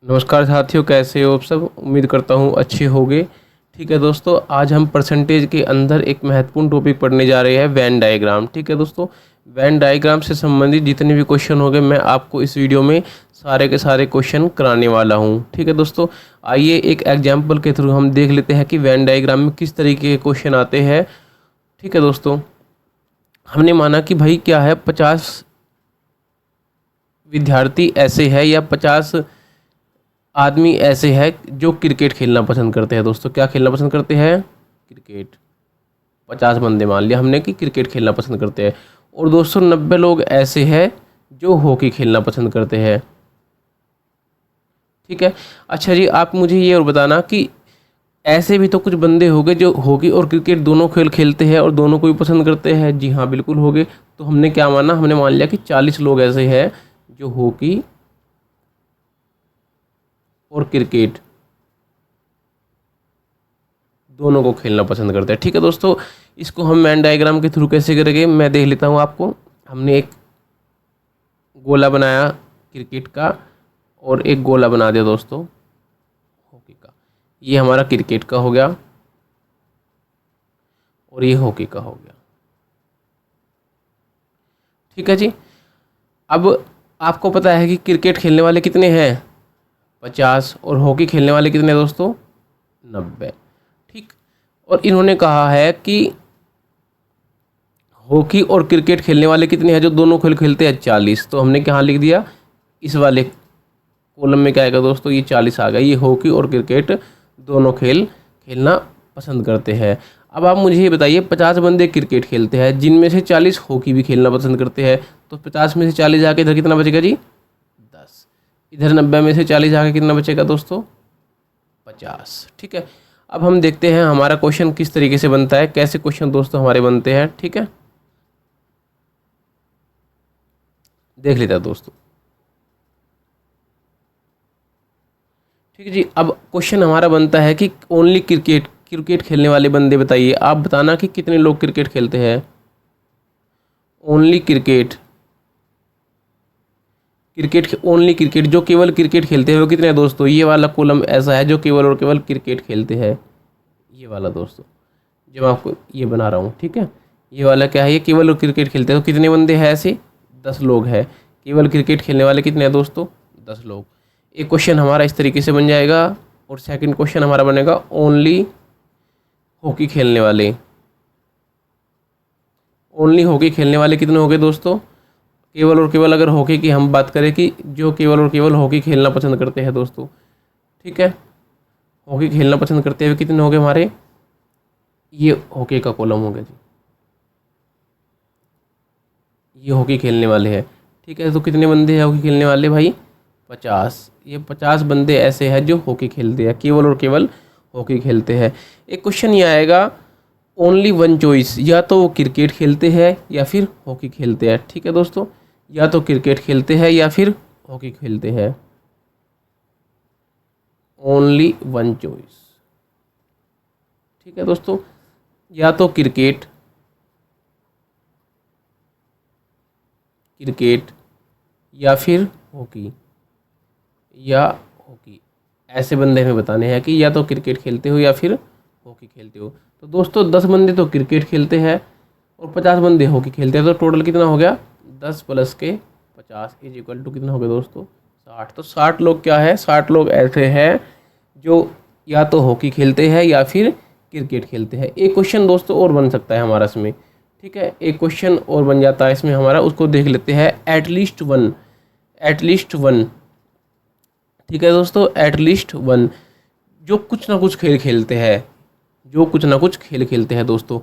नमस्कार साथियों, कैसे हो आप सब। उम्मीद करता हूँ अच्छे होंगे। ठीक है दोस्तों, आज हम परसेंटेज के अंदर एक महत्वपूर्ण टॉपिक पढ़ने जा रहे हैं, वेन डायग्राम। ठीक है दोस्तों, वेन डायग्राम से संबंधित जितने भी क्वेश्चन होंगे मैं आपको इस वीडियो में सारे के सारे क्वेश्चन कराने वाला हूँ। ठीक है दोस्तों, आइए एक एग्जाम्पल के थ्रू हम देख लेते हैं कि वेन डायग्राम में किस तरीके के क्वेश्चन आते हैं। ठीक है दोस्तों, हमने माना कि भाई क्या है, 50 विद्यार्थी ऐसे है या 50 आदमी ऐसे है जो क्रिकेट खेलना पसंद करते हैं। दोस्तों क्या खेलना पसंद करते हैं? क्रिकेट। 50 बंदे मान लिया हमने कि क्रिकेट खेलना पसंद करते हैं। और दोस्तों 90 लोग ऐसे हैं जो हॉकी खेलना पसंद करते हैं। ठीक है, अच्छा जी, आप मुझे ये और बताना कि ऐसे भी तो कुछ बंदे होंगे जो हॉकी और क्रिकेट दोनों खेल खेलते हैं और दोनों को भी पसंद करते हैं। जी हाँ, बिल्कुल होंगे। तो हमने क्या माना, हमने मान लिया कि 40 लोग ऐसे हैं जो हॉकी और क्रिकेट दोनों को खेलना पसंद करते हैं। ठीक है दोस्तों, इसको हम वेन डायग्राम के थ्रू कैसे करेंगे मैं देख लेता हूँ आपको। हमने एक गोला बनाया क्रिकेट का और एक गोला बना दिया दोस्तों हॉकी का। ये हमारा क्रिकेट का हो गया और ये हॉकी का हो गया। ठीक है जी, अब आपको पता है कि क्रिकेट खेलने वाले कितने हैं? 50। और हॉकी खेलने वाले कितने दोस्तों? 90। ठीक, और इन्होंने कहा है कि हॉकी और क्रिकेट खेलने वाले कितने हैं जो दोनों खेल खेलते हैं? 40। तो हमने कहाँ लिख दिया, इस वाले कॉलम में क्या आएगा दोस्तों, ये 40 आ गया। ये हॉकी और क्रिकेट दोनों खेल खेलना पसंद करते हैं। अब आप मुझे ये बताइए, 50 बंदे क्रिकेट खेलते हैं जिनमें से 40 हॉकी भी खेलना पसंद करते हैं। तो 50 में से 40 जाके इधर कितना बचेगा जी? 10। इधर 90 में से 40 जाके कितना बचेगा दोस्तों? 50। ठीक है, अब हम देखते हैं हमारा क्वेश्चन किस तरीके से बनता है, कैसे क्वेश्चन दोस्तों हमारे बनते हैं। ठीक है, देख लेते हैं दोस्तों। ठीक है जी, अब क्वेश्चन हमारा बनता है कि ओनली क्रिकेट खेलने वाले बंदे बताइए। आप बताना कि कितने लोग क्रिकेट खेलते हैं। ओनली क्रिकेट ओनली क्रिकेट, जो केवल क्रिकेट खेलते हैं वो कितने हैं दोस्तों? ये वाला कॉलम ऐसा है जो केवल और केवल क्रिकेट खेलते हैं, ये वाला दोस्तों जो मैं आपको ये बना रहा हूँ। ठीक है, ये वाला क्या है, ये केवल और क्रिकेट खेलते हैं। तो कितने बंदे हैं ऐसे? 10 लोग हैं। केवल क्रिकेट खेलने वाले कितने हैं दोस्तों? 10 लोग। एक क्वेश्चन हमारा इस तरीके से बन जाएगा। और सेकंड क्वेश्चन हमारा बनेगा ओनली हॉकी खेलने वाले। ओनली हॉकी खेलने वाले कितने हो गए दोस्तों? केवल और केवल अगर हॉकी की हम बात करें कि जो केवल और केवल हॉकी खेलना पसंद करते हैं दोस्तों। ठीक है, हॉकी खेलना पसंद करते हुए कितने हो गए हमारे? ये हॉकी का कॉलम हो गया जी, ये हॉकी खेलने वाले हैं। ठीक है, तो कितने बंदे हैं हॉकी खेलने वाले भाई? 50। ये 50 बंदे ऐसे हैं जो हॉकी खेलते हैं, केवल और केवल हॉकी खेलते हैं। एक क्वेश्चन ये आएगा, ओनली वन चॉइस, या तो वो क्रिकेट खेलते हैं या फिर हॉकी खेलते हैं। ठीक है दोस्तों, या तो क्रिकेट खेलते हैं या फिर हॉकी खेलते हैं। Only one choice. ठीक है दोस्तों, या तो क्रिकेट या फिर हॉकी या हॉकी, ऐसे बंदे हमें बताने हैं कि या तो क्रिकेट खेलते हो या फिर हॉकी खेलते हो। तो दोस्तों 10 बंदे तो क्रिकेट खेलते हैं और 50 बंदे हॉकी खेलते हैं। तो टोटल कितना हो गया? 10 + के 50 इज इक्वल टू कितना हो गया दोस्तों? 60। तो 60 लोग क्या है, 60 लोग ऐसे हैं जो या तो हॉकी खेलते हैं या फिर क्रिकेट खेलते हैं। एक क्वेश्चन दोस्तों और बन सकता है हमारा इसमें। ठीक है, एक क्वेश्चन और बन जाता है इसमें हमारा, उसको देख लेते हैं। At least one. ठीक है दोस्तों, एटलीस्ट वन, जो कुछ ना कुछ खेल खेलते हैं, जो कुछ ना कुछ खेल खेलते हैं दोस्तों।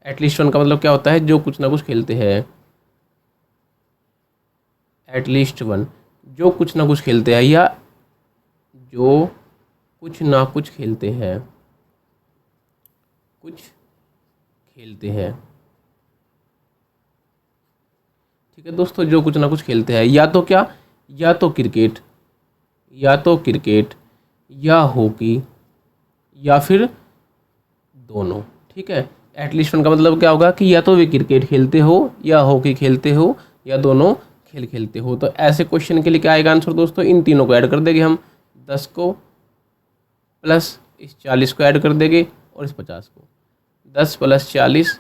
एटलीस्ट वन का मतलब क्या होता है? जो कुछ ना कुछ खेलते हैं। एटलीस्ट वन, जो कुछ ना कुछ खेलते हैं या जो कुछ ना कुछ खेलते हैं, कुछ खेलते हैं। ठीक है दोस्तों, जो कुछ ना कुछ खेलते हैं, या तो क्या, या तो क्रिकेट या हॉकी या फिर दोनों। ठीक है, एटलीस्ट वन का मतलब क्या होगा कि या तो वे क्रिकेट खेलते हो या हॉकी खेलते हो या दोनों खेल खेलते हो। तो ऐसे क्वेश्चन के लिए क्या आएगा आंसर दोस्तों? इन तीनों को ऐड कर देंगे हम। 10 को प्लस इस 40 को ऐड कर देंगे और इस 50 को, 10 + 40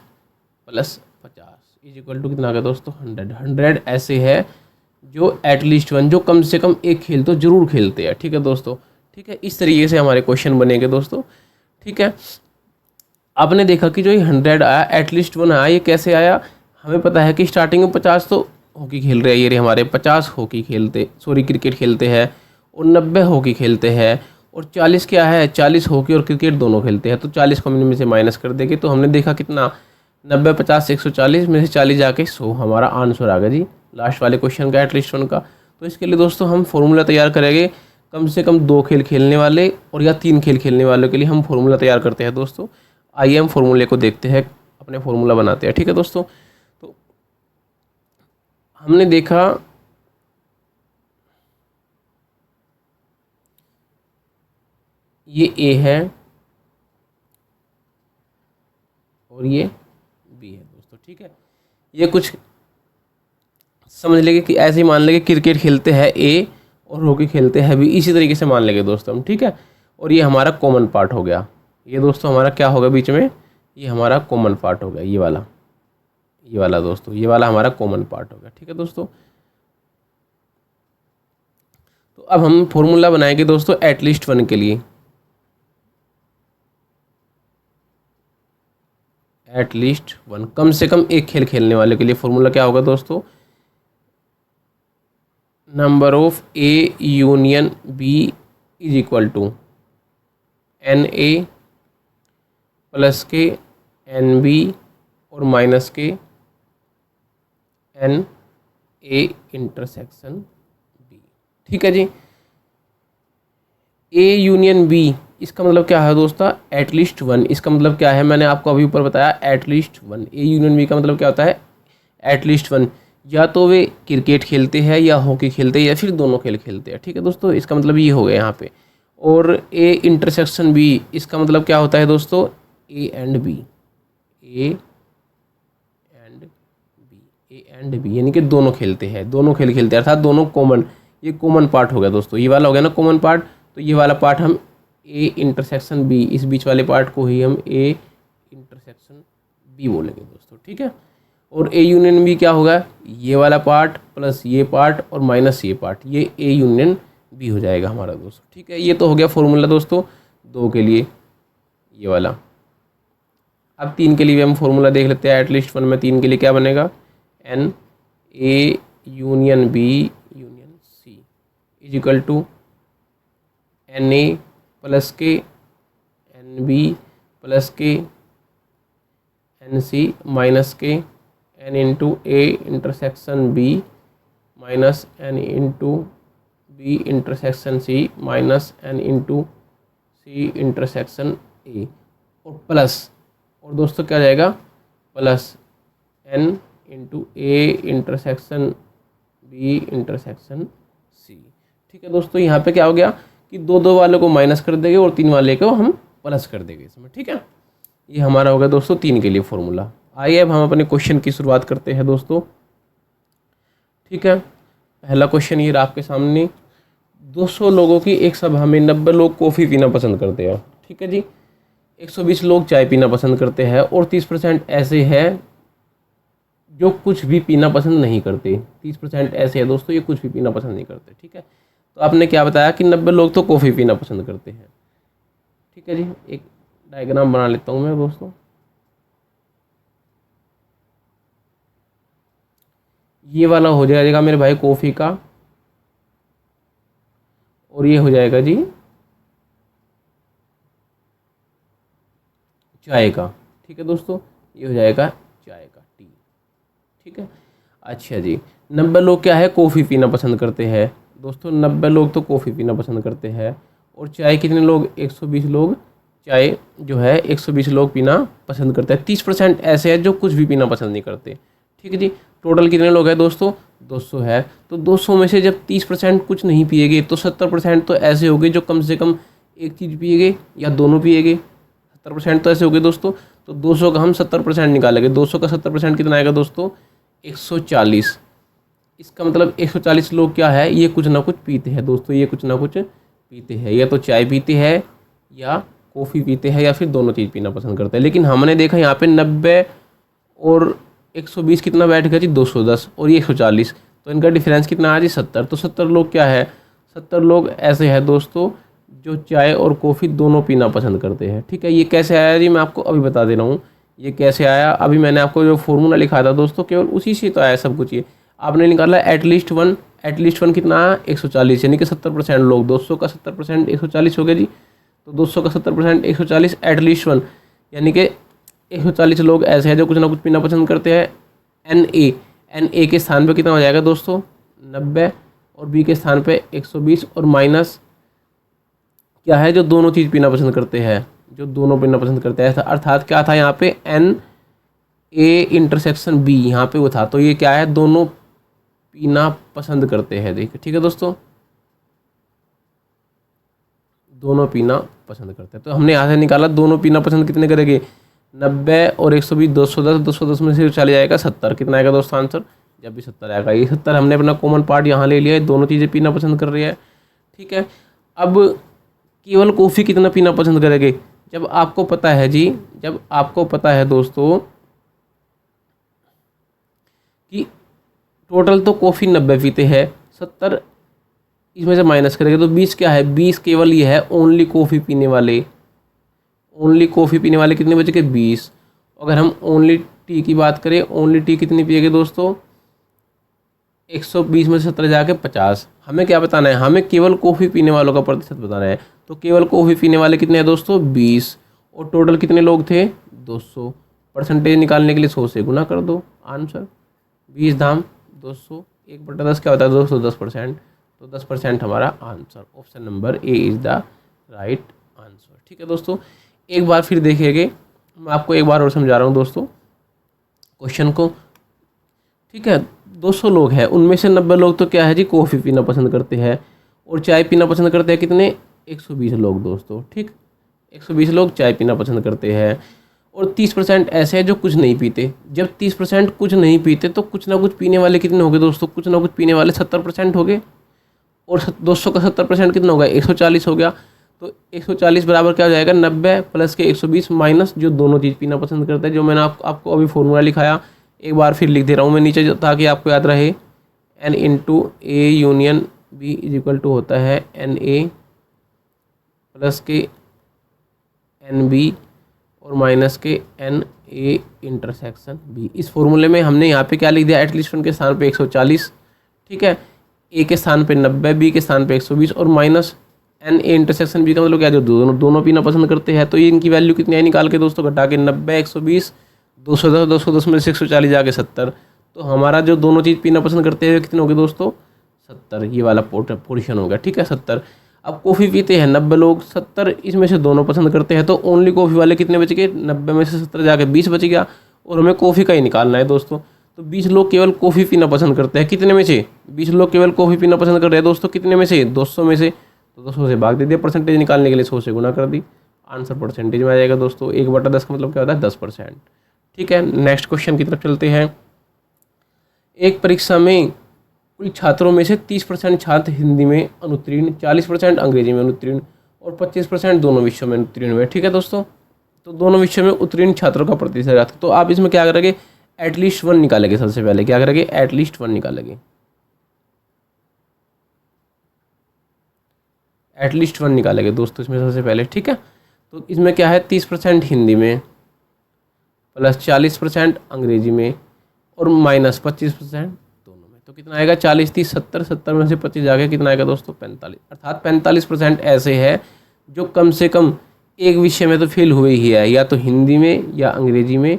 + 50 इज इक्वल टू कितना आ गया दोस्तों 100। 100 ऐसे है जो एटलीस्ट वन, जो कम से कम एक खेल तो ज़रूर खेलते हैं। ठीक है दोस्तों, ठीक है, इस तरीके से हमारे क्वेश्चन बनेंगे दोस्तों। ठीक है, आपने देखा कि जो ये 100 आया, एटलीस्ट वन आया, ये कैसे आया? हमें पता है कि स्टार्टिंग में 50 तो हॉकी खेल रहे हैं, ये हमारे 50 हॉकी खेलते क्रिकेट खेलते हैं, और 90 हॉकी खेलते हैं, और 40 क्या है, 40 हॉकी और क्रिकेट दोनों खेलते हैं। तो 40 को में से माइनस कर देंगे तो हमने देखा कितना 90 50 140 में से 40 जाके 100, हमारा आंसर आ गया जी लास्ट वाले क्वेश्चन का, एटलीस्ट वन का। तो इसके लिए दोस्तों हम फॉर्मूला तैयार करेंगे, कम से कम 2 खेल खेलने वाले और या 3 खेल खेलने वालों के लिए हम फॉर्मूला तैयार करते हैं दोस्तों। आइए हम फॉर्मूले को देखते हैं, अपने फॉर्मूला बनाते हैं। ठीक है दोस्तों, तो हमने देखा ये ए है और ये बी है दोस्तों। ठीक है, ये कुछ समझ लेंगे कि ऐसे ही मान लेंगे क्रिकेट खेलते हैं ए और हॉकी खेलते हैं बी, इसी तरीके से मान लेंगे दोस्तों हम। ठीक है, और ये हमारा कॉमन पार्ट हो गया, ये दोस्तों हमारा क्या होगा बीच में, ये हमारा कॉमन पार्ट हो गया, ये वाला दोस्तों, ये वाला हमारा कॉमन पार्ट हो गया। ठीक है दोस्तों, तो अब हम फॉर्मूला बनाएंगे दोस्तों एटलीस्ट वन के लिए। एटलीस्ट वन, कम से कम एक खेल खेलने वाले के लिए फॉर्मूला क्या होगा दोस्तों, number of A union B is equal to NA plus के NB और माइनस के NA इंटरसेक्शन B। ठीक है जी, A यूनियन B इसका मतलब क्या है दोस्तों, एटलीस्ट वन। इसका मतलब क्या है, मैंने आपको अभी ऊपर बताया, at least one. A union B का मतलब क्या होता है, एटलीस्ट वन। या तो वे क्रिकेट खेलते हैं या हॉकी खेलते हैं या फिर दोनों खेल खेलते हैं। ठीक है दोस्तों, इसका मतलब ये हो गया यहाँ पे। और A इंटरसेक्शन B इसका मतलब क्या होता है दोस्तों, A and B, A and B यानी कि दोनों खेलते हैं, दोनों खेल खेलते हैं, अर्थात दोनों कॉमन, ये कॉमन पार्ट हो गया दोस्तों, ये वाला हो गया ना कॉमन पार्ट। तो ये वाला पार्ट हम A इंटरसेक्शन B, इस बीच वाले पार्ट को ही हम A इंटरसेक्शन B बोलेंगे दोस्तों। ठीक है, और A यूनियन B क्या होगा, ये वाला पार्ट प्लस ये पार्ट और माइनस ये पार्ट, ये A यूनियन B हो जाएगा हमारा दोस्तों। ठीक है, ये तो हो गया फॉर्मूला दोस्तों 2 के लिए, ये वाला। अब 3 के लिए भी हम फॉर्मूला देख लेते हैं, एटलीस्ट वन में 3 के लिए क्या बनेगा, NA union B union C is equal to NA plus के NB प्लस के NC माइनस के N into A intersection B minus N into B intersection C minus N into C intersection A और plus, और दोस्तों क्या जाएगा, plus N into A intersection B intersection C। ठीक है दोस्तों, यहाँ पे क्या हो गया कि 2 वालों को माइनस कर देंगे और 3 वाले को हम प्लस कर देंगे इसमें। ठीक है, ये हमारा हो गया दोस्तों 3 के लिए फॉर्मूला। आइए अब हम अपने क्वेश्चन की शुरुआत करते हैं दोस्तों। ठीक है, पहला क्वेश्चन ये रहा आपके सामने, 200 लोगों की एक सभा में 90 लोग कॉफ़ी पीना पसंद करते हैं। ठीक है जी, 120 लोग चाय पीना पसंद करते हैं और 30% ऐसे हैं जो कुछ भी पीना पसंद नहीं करते। 30% ऐसे है दोस्तों, ये कुछ भी पीना पसंद नहीं करते। ठीक है, तो आपने क्या बताया कि 90 लोग तो कॉफ़ी पीना पसंद करते हैं। ठीक है जी, एक डायग्राम बना लेता हूँ मैं दोस्तों। ये वाला हो जाएगा मेरे भाई कॉफ़ी का, और ये हो जाएगा जी चाय का। ठीक है दोस्तों, ये हो जाएगा चाय का, टी। ठीक है, अच्छा जी, 90 लोग क्या है, कॉफ़ी पीना पसंद करते हैं दोस्तों। 90 लोग तो कॉफ़ी पीना पसंद करते हैं, और चाय कितने लोग, 120 लोग चाय जो है 120 लोग पीना पसंद करते हैं। 30% ऐसे हैं जो कुछ भी पीना पसंद नहीं करते। ठीक है जी, टोटल कितने लोग हैं दोस्तों, 200 है। तो 200 में से जब 30% कुछ नहीं पिएगे तो 70% तो ऐसे हो गए जो कम से कम एक चीज़ पिएगे या दोनों पिएगे। 70% तो ऐसे हो गए दोस्तों। तो 200 का हम 70% निकालेंगे। 200 का 70% कितना आएगा दोस्तों, 140। इसका मतलब 140 लोग क्या है, ये कुछ ना कुछ पीते हैं दोस्तों, ये कुछ ना कुछ पीते हैं, या तो चाय पीते हैं या कॉफ़ी पीते हैं या फिर दोनों चीज़ पीना पसंद करते हैं। लेकिन हमने देखा यहाँ पे 90 और 120 कितना बैठ गया जी, 210 और ये 140, तो इनका डिफरेंस कितना आया जी 70। तो 70 लोग क्या है, 70 लोग ऐसे हैं दोस्तों जो चाय और कॉफ़ी दोनों पीना पसंद करते हैं। ठीक है, ये कैसे आया जी, मैं आपको अभी बता दे रहा हूँ ये कैसे आया। अभी मैंने आपको जो फॉर्मूला लिखा था दोस्तों, केवल उसी से तो आया सब कुछ। ये आपने निकाला एटलीस्ट वन कितना आया 140, यानी कि 70% लोग, 200 का 70% 140 हो गया जी, तो 200 का 70% 140 एटलीस्ट वन, यानी कि 140 लोग ऐसे हैं जो कुछ ना कुछ पीना पसंद करते हैं। एन ए के स्थान पे कितना हो जाएगा दोस्तों 90, और बी के स्थान पे 120, और माइनस क्या है जो दोनों चीज़ पीना पसंद करते हैं, जो दोनों पीना पसंद करते हैं, अर्थात क्या था यहाँ पे एन ए इंटरसेक्शन बी, यहाँ पे वो था, तो ये क्या है दोनों पीना पसंद करते हैं। देखिए ठीक है दोस्तों, दोनों पीना पसंद करते हैं। तो हमने यहाँ से निकाला दोनों पीना पसंद कितने करेंगे, 90 और 120, 210 में से चले जाएगा 70, कितना आएगा दोस्तों आंसर, जब भी 70 आएगा। ये 70 हमने अपना कॉमन पार्ट यहाँ ले लिया है, दोनों चीज़ें पीना पसंद कर रही है। ठीक है, अब केवल कॉफ़ी कितना पीना पसंद करेंगे, जब आपको पता है जी, जब आपको पता है दोस्तों कि टोटल तो कॉफ़ी 90 पीते हैं, 70 इसमें से माइनस करेंगे तो 20 क्या है, 20 केवल ये है ओनली कॉफ़ी पीने वाले। ओनली कॉफ़ी पीने वाले कितने बचे के 20। अगर हम ओनली टी की बात करें, ओनली टी कितनी पिएगे दोस्तों, 120 में से 70 जाके 50। हमें क्या बताना है, हमें केवल कॉफ़ी पीने वालों का प्रतिशत बताना है। तो केवल कॉफ़ी पीने वाले कितने हैं दोस्तों 20, और टोटल कितने लोग थे 200। परसेंटेज निकालने के लिए 100 से गुना कर दो, आंसर 20 धाम 200, 1/10 क्या होता है दोस्तों 10%, तो 10% हमारा answer, option number A is the right answer. ठीक है दोस्तों, एक बार फिर देखिएगा, मैं आपको एक बार और समझा रहा हूँ दोस्तों क्वेश्चन को। ठीक है, 200 लोग हैं, उनमें से 90 लोग तो क्या है जी कॉफ़ी पीना पसंद करते हैं, और चाय पीना पसंद करते हैं कितने 120 लोग दोस्तों। ठीक, 120 लोग चाय पीना पसंद करते हैं, और 30% ऐसे हैं जो कुछ नहीं पीते। जब 30% कुछ नहीं पीते तो कुछ ना कुछ पीने वाले कितने हो गए दोस्तों, कुछ ना कुछ पीने वाले 70% हो गए, और 200 का 70% कितना होगा 140 हो गया। तो 140 बराबर क्या हो जाएगा 90 प्लस के 120 माइनस जो दोनों चीज़ पीना पसंद करते हैं, जो मैंने आपको अभी फॉर्मूला लिखाया, एक बार फिर लिख दे रहा हूँ मैं नीचे ताकि आपको याद रहे। N into A union B is equal to होता है एन ए प्लस के एन बी और माइनस के एन ए इंटरसेक्शन बी। इस फॉर्मूले में हमने यहाँ पे क्या लिख दिया, एटलीस्ट वन के स्थान पे 140, ठीक है, ए के स्थान पे 90, बी के स्थान पे 120, और minus N A intersection B का मतलब क्या, जो दोनों पीना पसंद करते हैं। तो ये इनकी वैल्यू कितनी है निकाल के दोस्तों, घटा के 90, 120, 210 में से 140 जाके 70। तो हमारा जो दोनों चीज़ पीना पसंद करते हैं कितने हो गए दोस्तों 70, ये वाला पोर्शन हो गया। ठीक है 70। अब कॉफ़ी पीते हैं 90 लोग, 70 इसमें से दोनों पसंद करते हैं, तो ओनली कॉफ़ी वाले कितने बच गए, 90 में से 70 जाके 20 बच गया, और हमें कॉफ़ी का ही निकालना है दोस्तों। तो 20 लोग केवल कॉफ़ी पीना पसंद करते हैं, कितने में से 20 लोग केवल कॉफ़ी पीना पसंद कर रहे हैं दोस्तों, कितने में से 200 में से, तो 200 से भाग दे दिया, परसेंटेज निकालने के लिए 100 से गुना कर दी, आंसर परसेंटेज में आ जाएगा दोस्तों। 1/10 का मतलब क्या होता है 10%। ठीक है, नेक्स्ट क्वेश्चन की तरफ चलते हैं। एक परीक्षा में कुल छात्रों में से 30% छात्र हिंदी में अनुत्तीर्ण, 40% अंग्रेजी में अनुत्तीर्ण, और 25% दोनों विषयों में अनुत्तीर्ण हुए। ठीक है दोस्तों, तो दोनों विषयों में उत्तीर्ण छात्रों का प्रतिशत। तो आप इसमें क्या करेंगे, एटलीस्ट वन निकालेंगे। सबसे पहले क्या करेंगे, एटलीस्ट वन निकालेंगे, एटलीस्ट वन निकालेंगे दोस्तों इसमें सबसे पहले। ठीक है, तो इसमें क्या है 30% हिंदी में प्लस 40% अंग्रेजी में और माइनस 25% दोनों में। तो कितना आएगा 40 30 70, 70 में से 25 जाके कितना आएगा दोस्तों 45। अर्थात 45% ऐसे है जो कम से कम एक विषय में तो फेल हुए ही है, या तो हिंदी में या अंग्रेजी में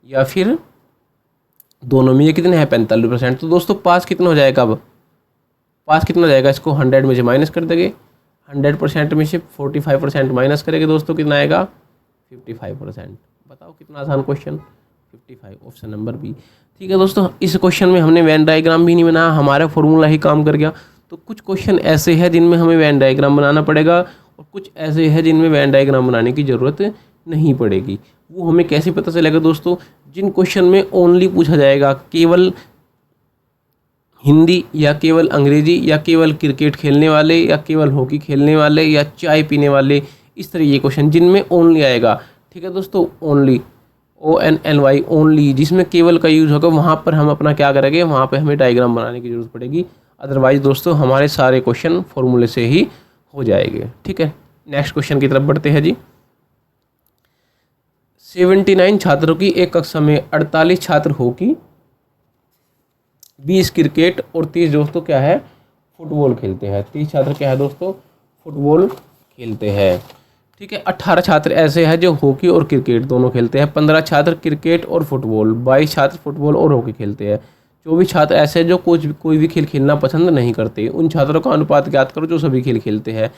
या फिर दोनों में। ये कितने हैं 45%। तो दोस्तों पास कितना हो जाएगा, अब पास कितना हो जाएगा, इसको 100 में से माइनस कर देंगे, 100% में से 45% माइनस करेंगे दोस्तों, कितना आएगा 55%। बताओ कितना आसान क्वेश्चन, 55, ऑप्शन नंबर बी। ठीक है दोस्तों, इस क्वेश्चन में हमने वेन डायग्राम भी नहीं बनाया, हमारा फॉर्मूला ही काम कर गया। तो कुछ क्वेश्चन ऐसे हैं जिनमें हमें वेन डायग्राम बनाना पड़ेगा, और कुछ ऐसे हैं जिनमें वेन डायग्राम बनाने की ज़रूरत नहीं पड़ेगी। वो हमें कैसे पता चलेगा दोस्तों, जिन क्वेश्चन में ओनली पूछा जाएगा, केवल हिंदी या केवल अंग्रेजी या केवल क्रिकेट खेलने वाले या केवल हॉकी खेलने वाले या चाय पीने वाले, इस तरह ये क्वेश्चन जिनमें ओनली आएगा। ठीक है दोस्तों, ओनली ONLY ओनली, जिसमें केवल का यूज़ होगा वहाँ पर हम अपना क्या करेंगे, वहाँ पे हमें डायग्राम बनाने की ज़रूरत पड़ेगी। अदरवाइज दोस्तों हमारे सारे क्वेश्चन फॉर्मूले से ही हो जाएंगे। ठीक है, नेक्स्ट क्वेश्चन की तरफ बढ़ते हैं जी। 79 छात्रों की एक कक्षा में 48 छात्र हॉकी, 20 क्रिकेट और 30 दोस्तों क्या है, फुटबॉल खेलते हैं। 30 छात्र क्या है दोस्तों, फुटबॉल खेलते हैं। ठीक है, 18 छात्र ऐसे हैं जो हॉकी और क्रिकेट दोनों खेलते हैं। 15 छात्र क्रिकेट और फुटबॉल, 22 छात्र फुटबॉल और हॉकी खेलते हैं। 24 छात्र ऐसे हैं जो कोई भी खेल खेलना पसंद नहीं करते। उन छात्रों का अनुपात ज्ञात करो जो सभी खेल खेलते हैं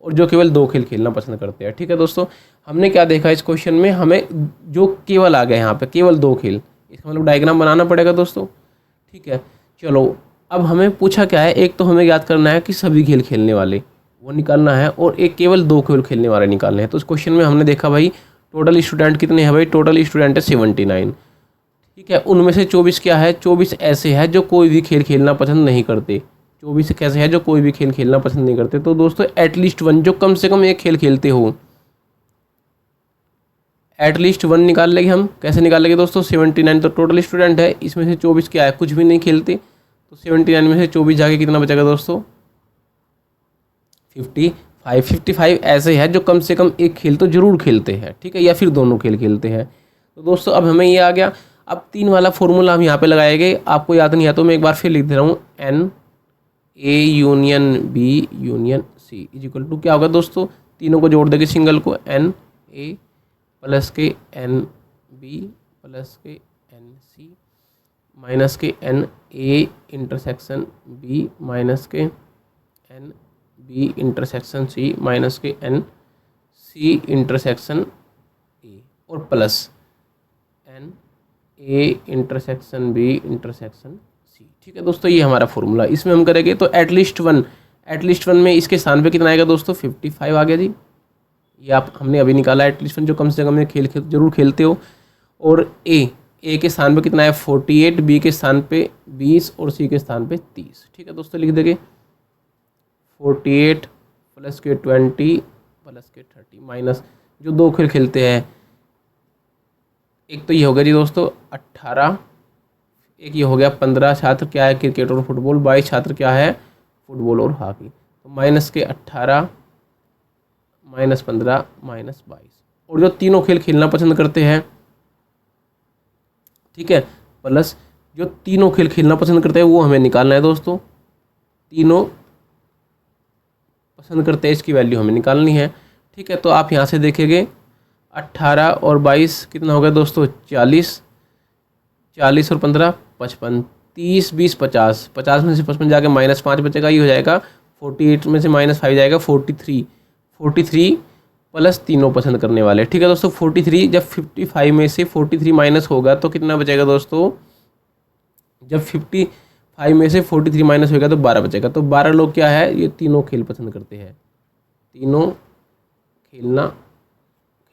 और जो केवल 2 खेल खेलना पसंद करते हैं। ठीक है दोस्तों, हमने क्या देखा इस क्वेश्चन में, हमें जो केवल आ गया यहाँ पे केवल 2 खेल, इसका मतलब डायग्राम बनाना पड़ेगा दोस्तों। ठीक है, चलो अब हमें पूछा क्या है, एक तो हमें याद करना है कि सभी खेल खेलने वाले वो निकालना है और एक केवल 2 खेल खेलने वाले निकालने हैं। तो इस क्वेश्चन में हमने देखा भाई टोटल स्टूडेंट कितने हैं, भाई टोटल स्टूडेंट है 79। ठीक है, उनमें से 24 क्या है, 24 ऐसे हैं जो कोई भी खेल खेलना पसंद नहीं करते। 24 कैसे है जो कोई भी खेल खेलना पसंद नहीं करते। तो दोस्तों एटलीस्ट 1 जो कम से कम एक खेल खेलते हो, एटलीस्ट 1 निकाल लेंगे हम। कैसे निकाल लेंगे दोस्तों, 79 तो टोटल स्टूडेंट है, इसमें से 24 क्या है, कुछ भी नहीं खेलते। तो 79 में से 24 जाके कितना बचेगा दोस्तों, 55 ऐसे हैं जो कम से कम एक खेल तो जरूर खेलते हैं। ठीक है, या फिर दोनों खेल खेलते हैं। तो दोस्तों अब हमें ये आ गया। अब 3 वाला फॉर्मूला हम यहाँ पे लगाएंगे, आपको याद नहीं है तो मैं एक बार फिर लिख दे रहा हूँ, NA union B union C is equal to क्या होगा दोस्तों, तीनों को जोड़ देंगे सिंगल को, NA प्लस के NB प्लस के NC माइनस के NA इंटरसेक्शन B माइनस के NB इंटरसेक्शन C माइनस के NC इंटरसेक्शन A और plus NA intersection B intersection C। ठीक है दोस्तों, ये हमारा फॉर्मूला, इसमें हम करेंगे तो एटलीस्ट वन में इसके स्थान पे कितना आएगा दोस्तों, 55 आ गया जी। ये आप हमने अभी निकाला, एटलीस्ट 1 जो कम से कम खेल जरूर खेलते हो। और ए के स्थान पे कितना है 48, B के स्थान पे 20 और C के स्थान पे 30। ठीक है दोस्तों, लिख देंगे 48 प्लस के 20 प्लस के 30 माइनस जो 2 खेल खेलते हैं, एक तो ये हो गया जी दोस्तों 18, एक ये हो गया 15 छात्र क्या है क्रिकेट और फुटबॉल, 22 छात्र क्या है फुटबॉल और हॉकी। तो माइनस के 18 माइनस 15 माइनस 22 और जो तीनों खेल खेलना पसंद करते हैं, ठीक है, प्लस जो तीनों खेल खेलना पसंद करते हैं वो हमें निकालना है दोस्तों। तीनों पसंद करते हैं इसकी वैल्यू हमें निकालनी है। ठीक है, तो आप यहाँ से देखेंगे 18 और 22 कितना हो गया दोस्तों 40, 40 और 15 55, 30 20 50, 50 में से 55 जाके -5 बचेगा, ये हो जाएगा 48 में से -5 जाएगा 43 प्लस तीनों पसंद करने वाले। ठीक है दोस्तों, 43 जब 55 में से 43 माइनस होगा तो कितना बचेगा दोस्तों, जब 55 में से 43 माइनस होगा तो 12 बचेगा। तो 12 लोग क्या है, ये तीनों खेल पसंद करते हैं, तीनों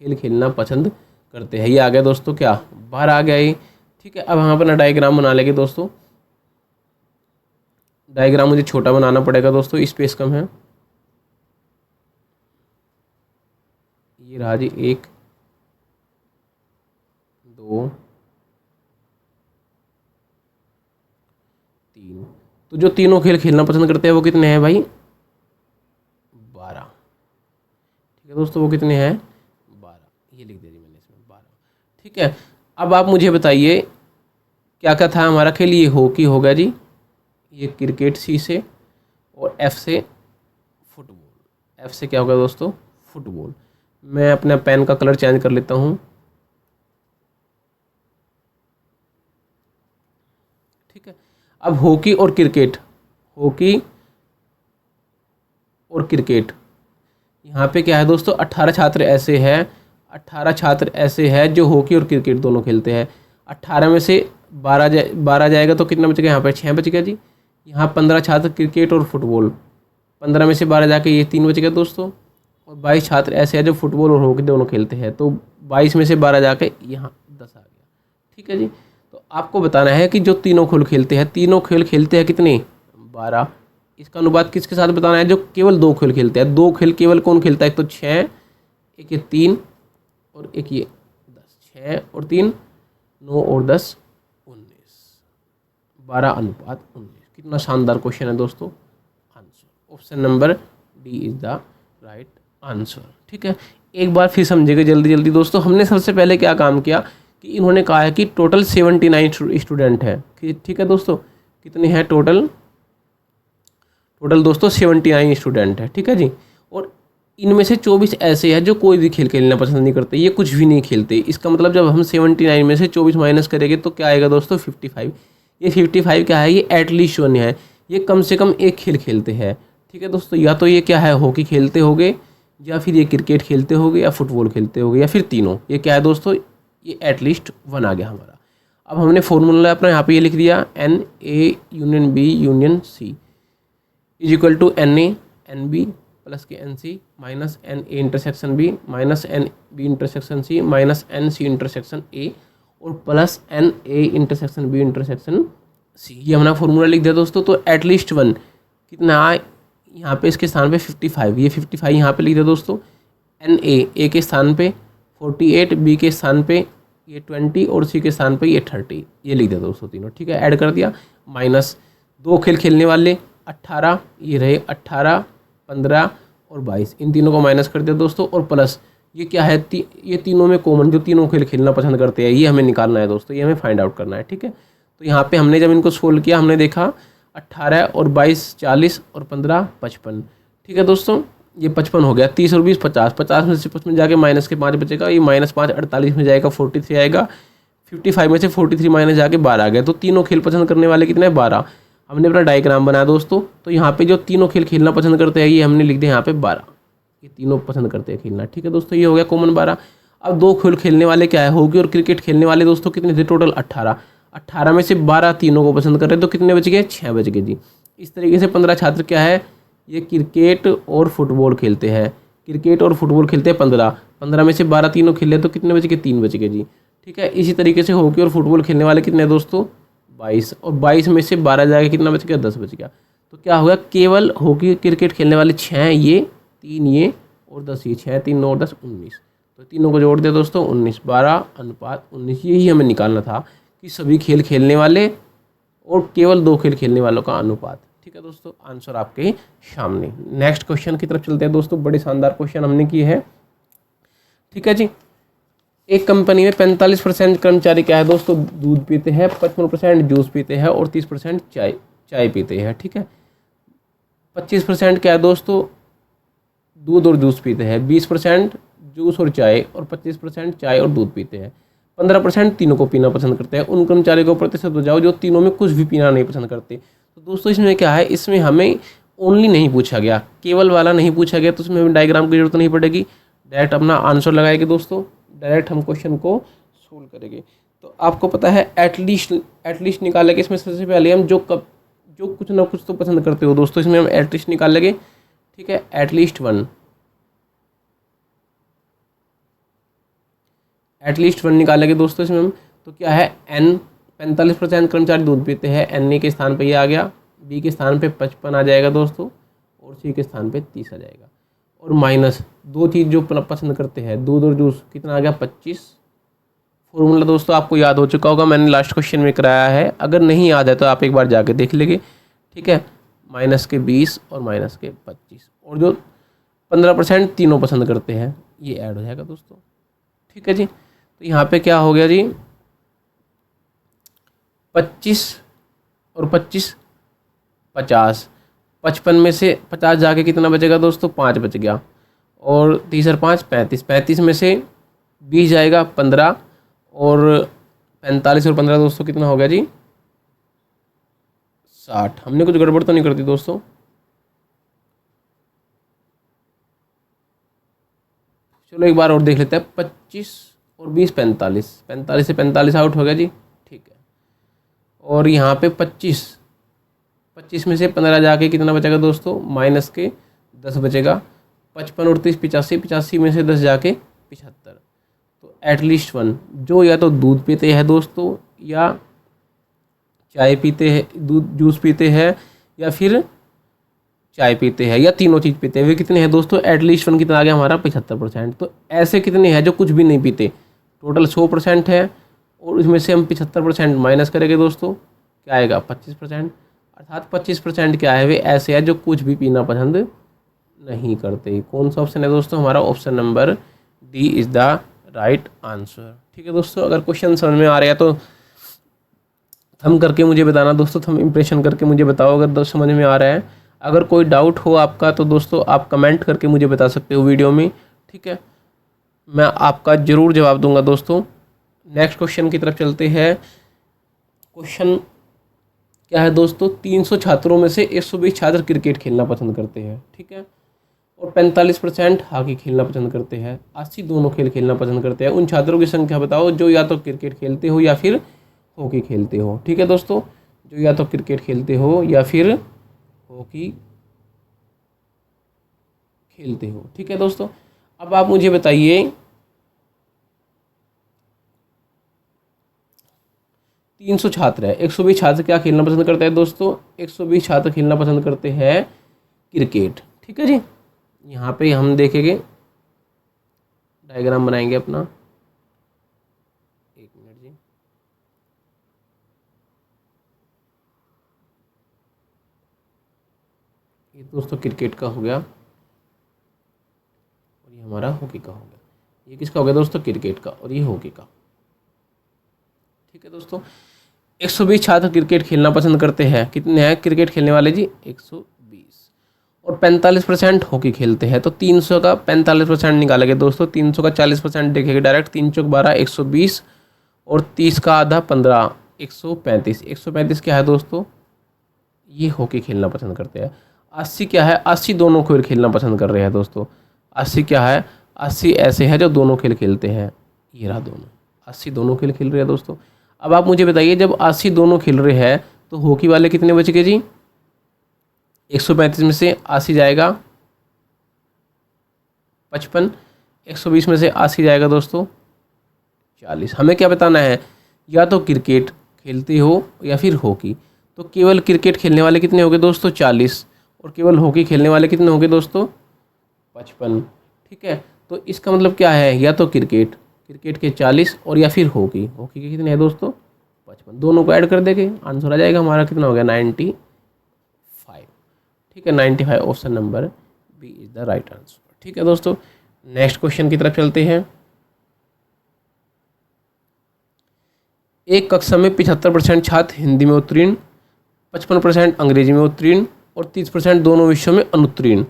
खेल खेलना पसंद करते हैं। ये आ गया दोस्तों क्या, 12 आ गया ये। ठीक है, अब हम अपना डायग्राम बना लेंगे दोस्तों। डायग्राम मुझे छोटा बनाना पड़ेगा दोस्तों, स्पेस कम है। ये रहा जी 1 2 3। तो जो तीनों खेल खेलना पसंद करते हैं वो कितने हैं भाई 12। ठीक है दोस्तों, वो कितने हैं 12, ये लिख दिया जी मैंने इसमें 12। ठीक है, अब आप मुझे बताइए क्या क्या था हमारा खेल। ये हॉकी हो गया जी, ये क्रिकेट C से, और F से फुटबॉल। F से क्या होगा दोस्तों फुटबॉल। मैं अपना पेन का कलर चेंज कर लेता हूँ। ठीक है, अब हॉकी और क्रिकेट यहाँ पे क्या है दोस्तों 18 छात्र ऐसे हैं जो हॉकी और क्रिकेट दोनों खेलते हैं। 18 में से 12 जाएगा तो कितना बचेगा, यहाँ पे 6 बच गया जी। यहाँ 15 छात्र क्रिकेट और फुटबॉल, 15 में से 12 जाके ये 3 बच गया दोस्तों। और 22 छात्र ऐसे हैं जो फुटबॉल और हॉकी दोनों खेलते हैं, तो 22 में से 12 जाके यहाँ 10 आ गया। ठीक है जी, तो आपको बताना है कि जो तीनों खेल खेलते हैं, तीनों खेल खेलते हैं कितने, 12। इसका अनुपात किसके साथ बताना है, जो केवल 2 खेल खेलते हैं। 2 खेल केवल कौन खेलता है, एक तो 6, एक ये 3 और एक ये 10। 6 और 3 9 और 10 19, 12:19। कितना शानदार क्वेश्चन है दोस्तों। Answer option number D is the right answer. ठीक है, एक बार फिर समझिएगा जल्दी जल्दी दोस्तों। हमने सबसे पहले क्या काम किया कि इन्होंने कहा है कि टोटल 79 स्टूडेंट है। ठीक है दोस्तों, कितने हैं टोटल दोस्तों 79 स्टूडेंट है। ठीक है जी, और इनमें से 24 ऐसे हैं जो कोई भी खेल खेलना पसंद नहीं करते, ये कुछ भी नहीं खेलते। इसका मतलब जब हम 79 में से 24 माइनस करेंगे तो क्या आएगा दोस्तों, 55। ये 55 क्या है, ये एटलीस्ट वन है, ये कम से कम एक खेल खेलते हैं। ठीक है दोस्तों, या तो ये क्या है, हॉकी खेलते होंगे, या फिर ये क्रिकेट खेलते होंगे, या फुटबॉल खेलते होंगे, या फिर तीनों। ये क्या है दोस्तों, ये एटलीस्ट वन आ गया हमारा। अब हमने फॉर्मूला अपना यहाँ पे ये लिख दिया, NA union B union C is equal to NA NB plus के NC minus NA intersection B minus NB intersection C minus NC intersection A और plus NA intersection B intersection C। ये हमने फॉर्मूला लिख दिया दोस्तों। तो at least one कितना आए, यहाँ पे इसके स्थान पे 55, ये 55 यहाँ पे लिख दिया दोस्तों। NA A के स्थान पे 48, B के स्थान पे ये 20 और C के स्थान पे ये 30, ये लिख दिया दोस्तों तीनों। ठीक है, ऐड कर दिया। माइनस 2 खेल खेलने वाले 18, ये रहे 18, 15 और 22, इन तीनों को माइनस कर दिया दोस्तों। और प्लस ये क्या है, ये तीनों में कॉमन जो तीनों खेल खेलना पसंद करते हैं, ये हमें निकालना है दोस्तों, ये हमें फाइंड आउट करना है। ठीक है, तो यहाँ पे हमने जब इनको सोल्व किया, हमने देखा 18 और 22 40 और 15 55। ठीक है दोस्तों, ये 55 हो गया। 30 और 20 50, 50 में से 55 जाके माइनस के 5 बचेगा, ये -5 48 में जाएगा 43 आएगा। 55 में से 43 माइनस जाके 12 आ गया। तो तीनों खेल पसंद करने वाले कितने हैं, 12। हमने अपना डायग्राम बनाया दोस्तों। तो यहाँ पे जो तीनों खेल खेलना पसंद करते हैं, ये हमने लिख दिया यहाँ पे 12, ये तीनों पसंद करते हैं खेलना। ठीक है दोस्तों, ये हो गया कॉमन 12। अब 2 खेल खेलने वाले क्या है, हॉकी और क्रिकेट खेलने वाले दोस्तों कितने थे, टोटल 18। 18 में से 12 तीनों को पसंद कर रहे हैं, तो कितने बच गए, 6 बच गए जी। इस तरीके से 15 छात्र क्या है, ये क्रिकेट और फुटबॉल खेलते हैं। क्रिकेट और फुटबॉल खेलते हैं 15 में से 12 तीनों खेले, तो कितने बच गए, 3 बच गए जी। ठीक है, इसी तरीके से हॉकी और फुटबॉल खेलने वाले कितने हैं दोस्तों, 22, और 22 में से 12 जाके कितना बच गया, 10 बच गया। तो क्या होगा, केवल हॉकी क्रिकेट खेलने वाले 6 ये, 3 ये और 10 ये, 6 3 9 और 10 19। तो तीनों को जोड़ दिया दोस्तों 19, 12:19। यही हमें निकालना था कि सभी खेल खेलने वाले और केवल 2 खेल खेलने वालों का अनुपात। ठीक है दोस्तों, आंसर आपके सामने। नेक्स्ट क्वेश्चन की तरफ चलते हैं दोस्तों। बड़े शानदार क्वेश्चन हमने किए हैं। ठीक है जी, एक कंपनी में 45% कर्मचारी क्या है दोस्तों, दूध पीते हैं, 55% जूस पीते हैं और 30% चाय पीते हैं। ठीक है, 25% क्या है दोस्तों, दूध और जूस पीते हैं, 20% जूस और चाय और 25% चाय और दूध पीते हैं, 15% तीनों को पीना पसंद करते हैं। उन कर्मचारियों को प्रतिशत बताओ जो तीनों में कुछ भी पीना नहीं पसंद करते। तो दोस्तों इसमें क्या है, इसमें हमें ओनली नहीं पूछा गया, केवल वाला नहीं पूछा गया, तो इसमें हमें डायग्राम की जरूरत नहीं पड़ेगी। डायरेक्ट अपना आंसर लगाएंगे दोस्तों, डायरेक्ट हम क्वेश्चन को सोल्व करेंगे। तो आपको पता है एटलीस्ट निकालेंगे। इसमें सबसे पहले हम जो कुछ ना कुछ तो पसंद करते हो दोस्तों, इसमें हम एटलीस्ट निकाल लेंगे। ठीक है, एटलीस्ट वन निकालेंगे दोस्तों इसमें हम। तो क्या है, N 45% कर्मचारी दूध पीते हैं, NA के स्थान पे ये आ गया, B के स्थान पे 55 आ जाएगा दोस्तों और C के स्थान पे 30 आ जाएगा। और माइनस 2 चीज़ जो पसंद करते हैं, दूध और जूस, कितना आ गया, 25। फॉर्मूला दोस्तों आपको याद हो चुका होगा, मैंने लास्ट क्वेश्चन में कराया है। अगर नहीं याद है तो आप एक बार जाके देख लेंगे। ठीक है, -20 और -25 और जो 15% तीनों पसंद करते हैं, ये ऐड हो जाएगा दोस्तों। ठीक है जी, तो यहाँ पे क्या हो गया जी, 25 और 25 50, 55 में से 50 जाके कितना बचेगा दोस्तों, 5 बच गया। और 30 और 5 35, 35 में से 20 जाएगा 15 और 45 और 15 दोस्तों कितना हो गया जी, 60। हमने कुछ गड़बड़ तो नहीं कर दी दोस्तों, चलो एक बार और देख लेते हैं। 25 और 20 45, 45 से 45 आउट हो गया जी। ठीक है, और यहाँ पे 25 में से 15 जाके कितना बचेगा दोस्तों, माइनस के 10 बचेगा। 55 और 30 85, 85 में से 10 जाके 75। तो एटलीस्ट वन जो या तो दूध पीते हैं दोस्तों या चाय पीते हैं, दूध जूस पीते हैं, या फिर चाय पीते हैं, या तीनों चीज़ पीते हैं। वे कितने हैं दोस्तों? एटलीस्ट वन कितना आ गया हमारा? 75%। तो ऐसे कितने हैं जो कुछ भी नहीं पीते? टोटल 100% है, और उसमें से हम 75% माइनस करेंगे दोस्तों, क्या आएगा? 25%। अर्थात 25% क्या है? वे ऐसे हैं जो कुछ भी पीना पसंद नहीं करते। कौन सा ऑप्शन है दोस्तों? हमारा option number D is the right answer. ठीक है दोस्तों, अगर क्वेश्चन समझ में आ रहा है तो थम करके मुझे बताना दोस्तों, थम इम्प्रेशन करके मुझे बताओ अगर दोस्त समझ में आ रहा है। अगर कोई डाउट हो आपका तो दोस्तों आप कमेंट करके मुझे बता सकते हो वीडियो में, ठीक है, मैं आपका ज़रूर जवाब दूंगा दोस्तों। नेक्स्ट क्वेश्चन की तरफ चलते हैं। क्वेश्चन क्या है दोस्तों? 300 छात्रों में से 120 छात्र क्रिकेट खेलना पसंद करते हैं, ठीक है, और 45% हॉकी खेलना पसंद करते हैं। 80 दोनों खेल खेलना पसंद करते हैं। उन छात्रों की संख्या बताओ जो या तो क्रिकेट खेलते हो या फिर हॉकी खेलते हो। ठीक है दोस्तों, जो या तो क्रिकेट खेलते हो या फिर हॉकी खेलते हो। ठीक है दोस्तों, अब आप मुझे बताइए 300 छात्र है, 120 छात्र क्या खेलना पसंद करते हैं दोस्तों? 120 छात्र खेलना पसंद करते हैं क्रिकेट। ठीक है जी, यहाँ पे हम देखेंगे, डायग्राम बनाएंगे अपना, एक मिनट जी। ये दोस्तों क्रिकेट का हो गया, और ये हमारा हॉकी का हो गया। ये किसका हो गया दोस्तों? क्रिकेट का, और ये हॉकी का। ठीक है दोस्तों, 120 छात्र क्रिकेट खेलना पसंद करते हैं। कितने हैं क्रिकेट खेलने वाले जी? 120। और 45% हॉकी खेलते हैं। तो 300 का 45% निकालेंगे दोस्तों, 300 का 40% देखेंगे डायरेक्ट, 3 चौक 12, 120, और 30 का आधा 15, 135। 135 क्या है दोस्तों? ये हॉकी खेलना पसंद करते हैं। 80 क्या है? 80 दोनों खेल खेलना पसंद कर रहे हैं दोस्तों। 80 क्या है? 80 ऐसे हैं जो दोनों खेल खेलते हैं। ये रहा दोनों, 80 दोनों खेल खेल रहे हैं दोस्तों। अब आप मुझे बताइए, जब 80 दोनों खेल रहे हैं तो हॉकी वाले कितने बच गए जी? 135 में से 80 जाएगा 55, 120 में से 80 जाएगा दोस्तों 40। हमें क्या बताना है? या तो क्रिकेट खेलते हो या फिर हॉकी। तो केवल क्रिकेट खेलने वाले कितने हो गए दोस्तों? 40, और केवल हॉकी खेलने वाले कितने हो गए दोस्तों? 55। ठीक है, तो इसका मतलब क्या है? या तो क्रिकेट के 40, और या फिर हॉकी के कितने हैं दोस्तों? 55। दोनों को ऐड कर देंगे, आंसर आ जाएगा हमारा, कितना हो गया? 95। ठीक है, 95 option number B is the right answer. ठीक है दोस्तों, नेक्स्ट क्वेश्चन की तरफ चलते हैं। एक कक्षा में 75% छात्र हिंदी में उत्तीर्ण, 55% अंग्रेजी में उत्तीर्ण, और 30% दोनों विषयों में अनुत्तीर्ण।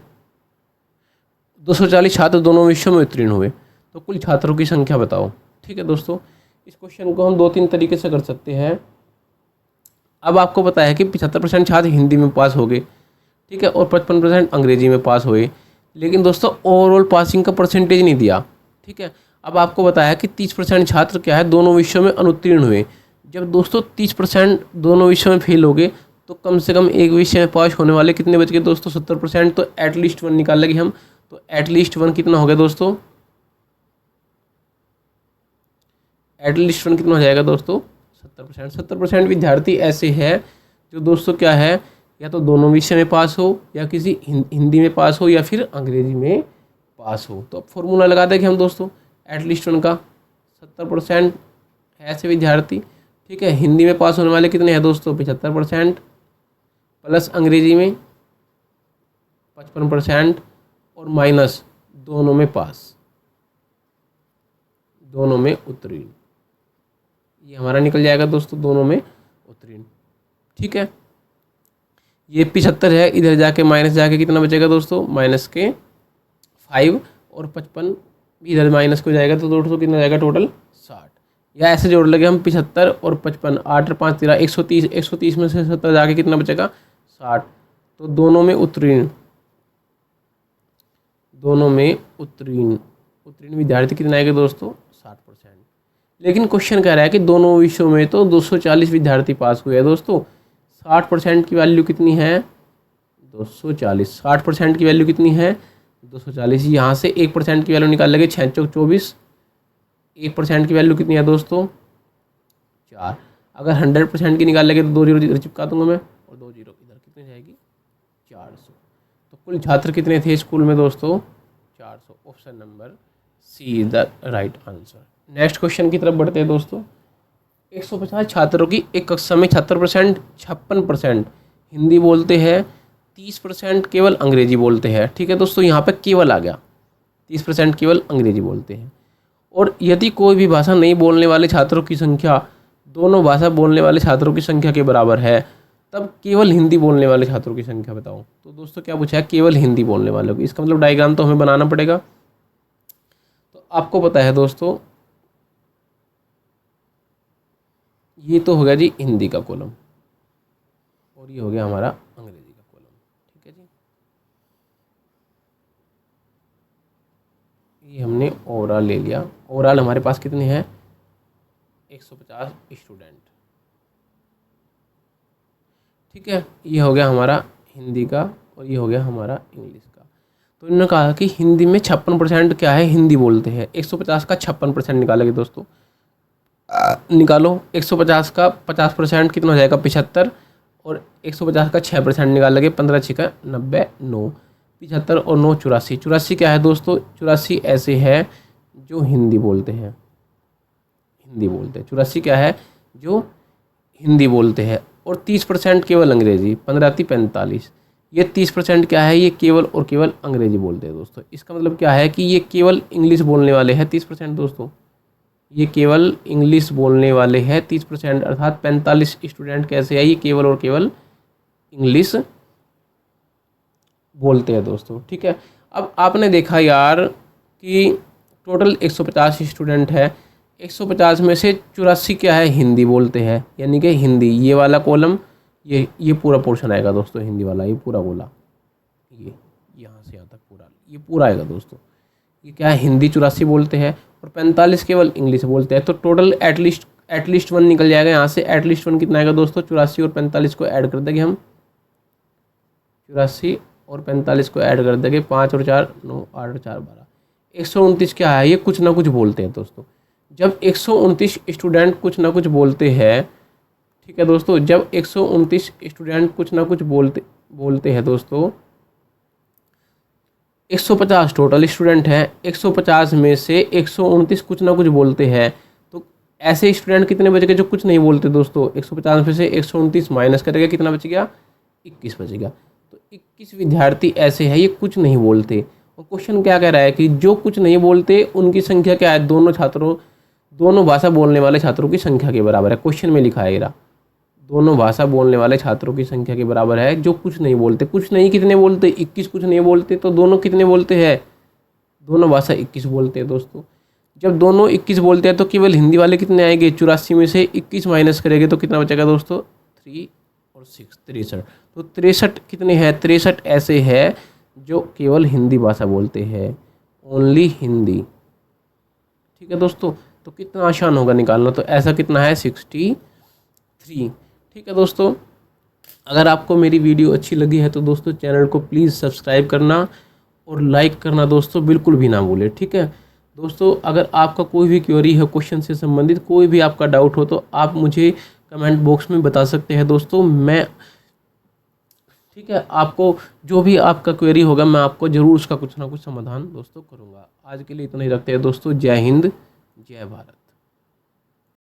240 छात्र दोनों विषयों में उत्तीर्ण हुए, तो कुल छात्रों की संख्या बताओ। ठीक है दोस्तों, इस क्वेश्चन को हम 2-3 तरीके से कर सकते हैं। अब आपको पता है कि 75% छात्र हिंदी में पास हो गए, ठीक है, और 55% अंग्रेजी में पास हुए, लेकिन दोस्तों ओवरऑल पासिंग का परसेंटेज नहीं दिया। ठीक है, अब आपको बताया कि 30% छात्र क्या है? दोनों विषयों में अनुत्तीर्ण हुए। जब दोस्तों 30% दोनों विषयों में फेल हो गए, तो कम से कम एक विषय में पास होने वाले कितने बच गए दोस्तों? 70%। तो एटलीस्ट 1 निकाल लेंगे हम, तो एटलीस्ट 1 कितना हो गया दोस्तों? एटलीस्ट 1 कितना हो जाएगा दोस्तों? 70%। 70% विद्यार्थी ऐसे हैं जो दोस्तों क्या है, या तो दोनों विषय में पास हो, या किसी हिंदी में पास हो, या फिर अंग्रेजी में पास हो। तो अब फॉर्मूला लगा देंगे हम दोस्तों एटलीस्ट 1 का। 70% ऐसे विद्यार्थी, ठीक है, हिंदी में पास होने वाले कितने हैं दोस्तों? 75%, प्लस अंग्रेजी में 55%, और माइनस दोनों में पास, दोनों में उत्तीर्ण। ये हमारा निकल जाएगा दोस्तों, दोनों में उत्तीर्ण। ठीक है, ये 75 है, इधर जाके माइनस जाके कितना बचेगा दोस्तों? माइनस के 5, और 55 भी इधर माइनस को जाएगा, तो दोस्तों कितना जाएगा टोटल? 60। या ऐसे जोड़ लगे हम 75 और 55, 8 और 5 13, 130। 130 में से 70 जाके कितना बचेगा? 60। तो दोनों में उत्तीर्ण, दोनों में उत्तीर्ण विद्यार्थी कितने आएंगे दोस्तों? 60%। लेकिन क्वेश्चन कह रहा है कि दोनों विषयों में तो 240 विद्यार्थी पास हुए हैं दोस्तों। 60% की वैल्यू कितनी है? 240। 60% की वैल्यू कितनी है? 240। यहाँ से 1% की वैल्यू निकाल लेंगे, 6 चौक 24। 1% की वैल्यू कितनी है दोस्तों? 4। अगर 100% की निकालेंगे तो 2 जीरो इधर चिपका दूंगा मैं और 2 जीरो इधर, कितनी जाएगी 400। तो कुल छात्र कितने थे स्कूल में दोस्तों 400। Option number C is the right answer. Next question की तरफ बढ़ते हैं दोस्तों। 150 छात्रों की एक कक्षा में 76%, 56% हिंदी बोलते हैं, 30% केवल अंग्रेजी बोलते हैं। ठीक है दोस्तों, यहाँ पे केवल आ गया, 30% केवल अंग्रेजी बोलते हैं। और यदि कोई भी भाषा नहीं बोलने वाले छात्रों की संख्या दोनों भाषा बोलने वाले छात्रों की संख्या के बराबर है, तब केवल हिंदी बोलने वाले छात्रों की संख्या बताओ। तो दोस्तों क्या पूछा है, केवल हिंदी बोलने वालों की। इसका मतलब डायग्राम तो हमें बनाना पड़ेगा। तो आपको पता है दोस्तों, ये तो हो गया जी हिंदी का कॉलम और ये हो गया हमारा अंग्रेजी का कॉलम। ठीक है जी, ये हमने ओवरऑल ले लिया। ओवरऑल हमारे पास कितने हैं 150 स्टूडेंट। ठीक है, ये हो गया हमारा हिंदी का और ये हो गया हमारा इंग्लिश का। तो इन्होंने कहा कि हिंदी में 56% क्या है हिंदी बोलते हैं। 150 का 56% निकालेंगे दोस्तों, निकालो। 150 का 50% कितना हो जाएगा 75, और 150 का 6% निकालेंगे, 15 छिका 90, 9, 75 और 9 84। 84 क्या है दोस्तों, 84 ऐसे है जो हिंदी बोलते हैं, हिंदी बोलते हैं। 84 क्या है जो हिंदी बोलते हैं। और 30% केवल अंग्रेजी, 15 आती 45। ये 30% क्या है, ये केवल और केवल अंग्रेजी बोलते हैं दोस्तों। इसका मतलब क्या है कि ये केवल इंग्लिश बोलने वाले हैं 30% दोस्तों, ये केवल इंग्लिश बोलने वाले हैं 30%। अर्थात 45 स्टूडेंट कैसे है, ये केवल और केवल इंग्लिश बोलते हैं दोस्तों। ठीक है, अब आपने देखा यार कि टोटल 150 स्टूडेंट है, 150 में से 84 क्या है हिंदी बोलते हैं, यानी कि हिंदी, ये वाला कॉलम, ये पूरा पोर्शन आएगा दोस्तों हिंदी वाला, ये पूरा गोला, ये यहाँ से यहाँ तक पूरा, ये पूरा आएगा दोस्तों। ये क्या है हिंदी 84 बोलते हैं और 45 केवल इंग्लिश बोलते हैं। तो टोटल एटलीस्ट 1 निकल जाएगा यहाँ से। एटलीस्ट 1 कितना आएगा दोस्तों, 84 और 45 को ऐड कर देंगे हम, 84 और 45 को ऐड कर देंगे, 5 और 4 9, 8 और 4 12। 129 क्या है, ये कुछ ना कुछ बोलते हैं दोस्तों। जब 129 स्टूडेंट कुछ ना कुछ बोलते हैं, ठीक है दोस्तों, जब 129 स्टूडेंट कुछ ना कुछ बोलते हैं दोस्तों, 150 टोटल स्टूडेंट हैं, 150 में से 129 कुछ ना कुछ बोलते हैं, तो ऐसे स्टूडेंट कितने बच गए जो कुछ नहीं बोलते दोस्तों। 150 में से 129 माइनस करेगा, कितना बच गया 21 बच गया। तो 21 विद्यार्थी ऐसे हैं ये कुछ नहीं बोलते। और क्वेश्चन क्या कह रहा है कि जो कुछ नहीं बोलते उनकी संख्या क्या है, दोनों भाषा बोलने वाले छात्रों की संख्या के बराबर है। क्वेश्चन में लिखा है ये, दोनों भाषा बोलने वाले छात्रों की संख्या के बराबर है जो कुछ नहीं बोलते। कुछ नहीं कितने बोलते, 21 कुछ नहीं बोलते, तो दोनों कितने बोलते हैं, दोनों भाषा 21 बोलते हैं दोस्तों। जब दोनों 21 बोलते हैं तो केवल हिंदी वाले कितने आएंगे, 84 में से 21 माइनस करेंगे तो कितना बचेगा दोस्तों 3 और 6 63। तो 63 कितने हैं, 63 ऐसे हैं जो केवल हिंदी भाषा बोलते हैं, ओनली हिंदी। ठीक है दोस्तों, तो कितना आसान होगा निकालना। तो ऐसा कितना है 63। ठीक है दोस्तों, अगर आपको मेरी वीडियो अच्छी लगी है तो दोस्तों चैनल को प्लीज़ सब्सक्राइब करना और लाइक करना दोस्तों बिल्कुल भी ना भूलें। ठीक है दोस्तों, अगर आपका कोई भी क्वेरी है क्वेश्चन से संबंधित, कोई भी आपका डाउट हो तो आप मुझे कमेंट बॉक्स में बता सकते हैं दोस्तों। मैं ठीक है, आपको जो भी आपका क्वेरी होगा मैं आपको ज़रूर उसका कुछ ना कुछ समाधान दोस्तों करूँगा। आज के लिए इतना ही रखते हैं दोस्तों। जय हिंद, जय भारत।